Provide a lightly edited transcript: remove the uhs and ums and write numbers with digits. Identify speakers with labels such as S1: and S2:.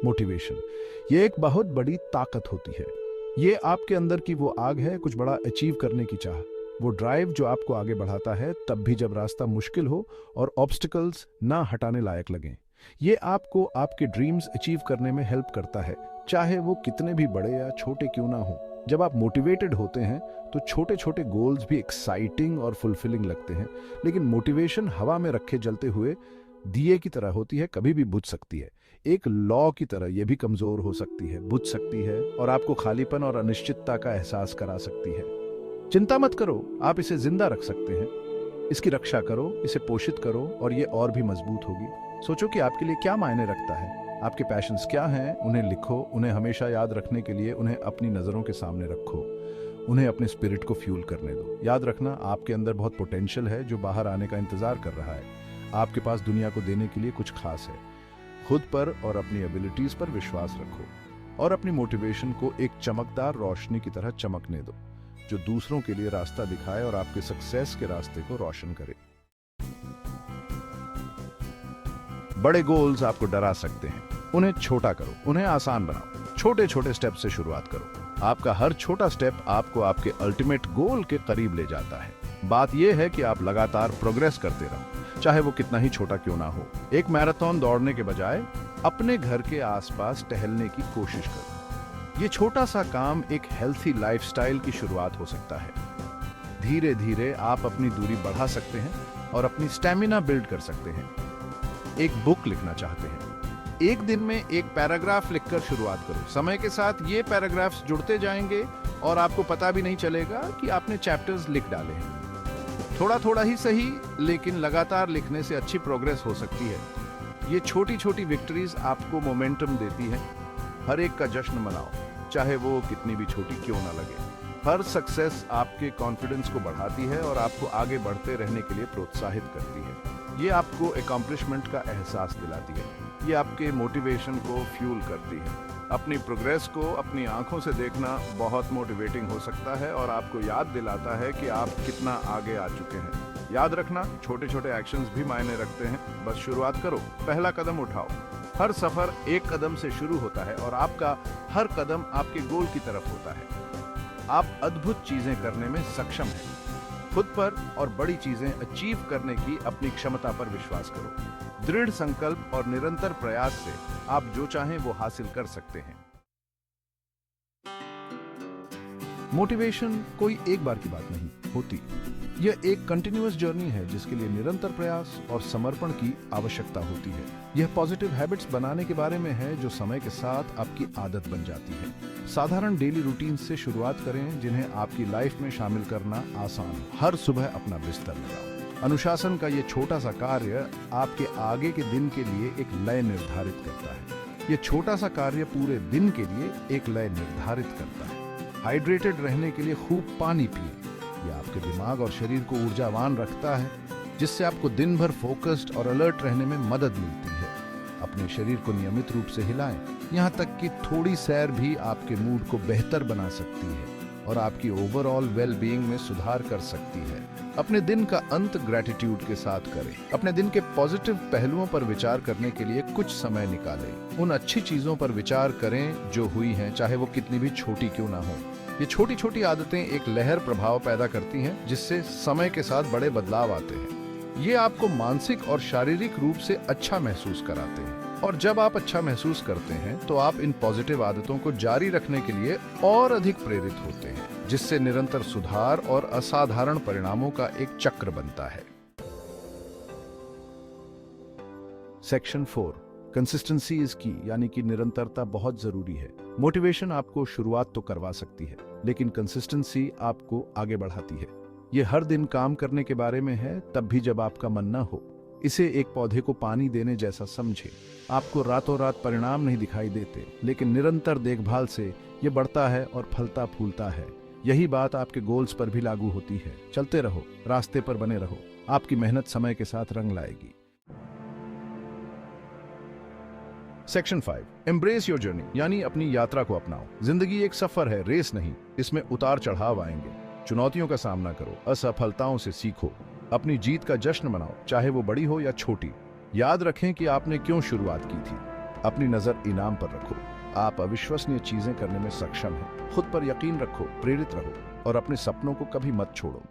S1: Motivation, ये एक बहुत बड़ी ताकत होती है। ये आपके अंदर की वो आग है, कुछ बड़ा अचीव करने की चाह, वो ड्राइव जो आपको आगे बढ़ाता है तब भी जब रास्ता मुश्किल हो और ऑब्स्टिकल्स ना हटाने लायक लगें। ये आपको आपके ड्रीम्स अचीव करने में हेल्प करता है, चाहे वो कितने भी बड़े या छोटे क्यों ना हो। जब आप मोटिवेटेड होते हैं तो छोटे छोटे गोल्स भी एक्साइटिंग और फुलफिलिंग लगते हैं। लेकिन मोटिवेशन हवा में रखे जलते हुए दिए की तरह होती है, कभी भी बुझ सकती है। एक लौ की तरह यह भी कमजोर हो सकती है, बुझ सकती है और आपको खालीपन और अनिश्चितता का एहसास करा सकती है। चिंता मत करो, आप इसे जिंदा रख सकते हैं। इसकी रक्षा करो, इसे पोषित करो और ये और भी मजबूत होगी। सोचो कि आपके लिए क्या मायने रखता है, आपके पैशंस क्या हैं, उन्हें लिखो, उन्हें हमेशा याद रखने के लिए उन्हें अपनी नजरों के सामने रखो, उन्हें अपने स्पिरिट को फ्यूल करने दो। याद रखना, आपके अंदर बहुत पोटेंशियल है जो बाहर आने का इंतजार कर रहा है। आपके पास दुनिया को देने के लिए कुछ खास है। खुद पर और अपनी एबिलिटीज पर विश्वास रखो और अपनी मोटिवेशन को एक चमकदार रोशनी की तरह चमकने दो, जो दूसरों के लिए रास्ता दिखाए और आपके सक्सेस के रास्ते को रोशन करे। बड़े गोल्स आपको डरा सकते हैं, उन्हें छोटा करो, उन्हें आसान बनाओ। छोटे छोटे स्टेप से शुरुआत करो। आपका हर छोटा स्टेप आपको आपके अल्टीमेट गोल के करीब ले जाता है। बात यह है कि आप लगातार प्रोग्रेस करते रहो, चाहे वो कितना ही छोटा क्यों ना हो। एक मैराथन दौड़ने के बजाय अपने घर के आसपास टहलने की कोशिश करो। ये छोटा सा काम एक हेल्थी लाइफस्टाइल की शुरुआत हो सकता है। धीरे धीरे आप अपनी दूरी बढ़ा सकते हैं और अपनी स्टैमिना बिल्ड कर सकते हैं। एक बुक लिखना चाहते हैं, एक दिन में एक पैराग्राफ लिखकर शुरुआत करो। समय के साथ ये पैराग्राफ्स जुड़ते जाएंगे और आपको पता भी नहीं चलेगा कि आपने चैप्टर्स लिख डाले हैं। थोड़ा थोड़ा ही सही, लेकिन लगातार लिखने से अच्छी प्रोग्रेस हो सकती है। ये छोटी छोटी विक्ट्रीज आपको मोमेंटम देती हैं। हर एक का जश्न मनाओ, चाहे वो कितनी भी छोटी क्यों ना लगे। हर सक्सेस आपके कॉन्फिडेंस को बढ़ाती है और आपको आगे बढ़ते रहने के लिए प्रोत्साहित करती है। ये आपको अकॉम्प्लिशमेंट का एहसास दिलाती है। ये आपके मोटिवेशन को फ्यूल करती है। अपनी प्रोग्रेस को अपनी आंखों से देखना बहुत मोटिवेटिंग हो सकता है और आपको याद दिलाता है कि आप कितना आगे आ चुके हैं। याद रखना, छोटे छोटे एक्शंस भी मायने रखते हैं। बस शुरुआत करो, पहला कदम उठाओ। हर सफर एक कदम से शुरू होता है और आपका हर कदम आपके गोल की तरफ होता है। आप अद्भुत चीजें करने में सक्षम हैं। खुद पर और बड़ी चीजें अचीव करने की अपनी क्षमता पर विश्वास करो। दृढ़ संकल्प और निरंतर प्रयास से आप जो चाहें वो हासिल कर सकते हैं। मोटिवेशन कोई एक बार की बात नहीं होती। यह एक कंटिन्यूअस जर्नी है जिसके लिए निरंतर प्रयास और समर्पण की आवश्यकता होती है। यह पॉजिटिव हैबिट्स बनाने के बारे में है जो समय के साथ आपकी आदत बन जाती है। साधारण डेली रूटीन से शुरुआत करें जिन्हें आपकी लाइफ में शामिल करना आसान हो। हर सुबह अपना बिस्तर लगाओ। अनुशासन का यह छोटा सा कार्य आपके आगे के दिन के लिए एक लय निर्धारित करता है। यह छोटा सा कार्य पूरे दिन के लिए एक लय निर्धारित करता है। हाइड्रेटेड रहने के लिए खूब पानी पिएं। यह आपके दिमाग और शरीर को ऊर्जावान रखता है, जिससे आपको दिन भर फोकस्ड और अलर्ट रहने में मदद मिलती है। अपने शरीर को नियमित रूप से हिलाएं, यहाँ तक कि थोड़ी सैर भी आपके मूड को बेहतर बना सकती है और आपकी ओवरऑल वेल बीइंग में सुधार कर सकती है। अपने दिन का अंत ग्रेटिट्यूड के साथ करें। अपने दिन के पॉजिटिव पहलुओं पर विचार करने के लिए कुछ समय निकालें। उन अच्छी चीजों पर विचार करें जो हुई हैं, चाहे वो कितनी भी छोटी क्यों ना हो। ये छोटी छोटी आदतें एक लहर प्रभाव पैदा करती हैं, जिससे समय के साथ बड़े बदलाव आते हैं। ये आपको मानसिक और शारीरिक रूप से अच्छा महसूस कराते हैं और जब आप अच्छा महसूस करते हैं तो आप इन पॉजिटिव आदतों को जारी रखने के लिए और अधिक प्रेरित होते हैं, जिससे निरंतर सुधार और असाधारण परिणामों का एक चक्र बनता है। सेक्शन 4, कंसिस्टेंसी इज की, यानी कि निरंतरता बहुत जरूरी है। मोटिवेशन आपको शुरुआत तो करवा सकती है, लेकिन कंसिस्टेंसी आपको आगे बढ़ाती है। ये हर दिन काम करने के बारे में है, तब भी जब आपका मन न हो। इसे एक पौधे को पानी देने जैसा समझे। आपको रातों रात परिणाम नहीं दिखाई देते, लेकिन निरंतर देखभाल से ये बढ़ता है और फलता फूलता है। यही बात आपके गोल्स पर भी लागू होती है। चलते रहो, रास्ते पर बने रहो। आपकी मेहनत समय के साथ रंग लाएगी। सेक्शन 5, एम्ब्रेस योर जर्नी, यानी अपनी यात्रा को अपनाओ। जिंदगी एक सफर है, रेस नहीं। इसमें उतार चढ़ाव आएंगे। चुनौतियों का सामना करो, असफलताओं से सीखो, अपनी जीत का जश्न मनाओ, चाहे वो बड़ी हो या छोटी। याद रखें कि आपने क्यों शुरुआत की थी। अपनी नजर इनाम पर रखो। आप अविश्वसनीय चीजें करने में सक्षम हैं। खुद पर यकीन रखो, प्रेरित रहो और अपने सपनों को कभी मत छोड़ो।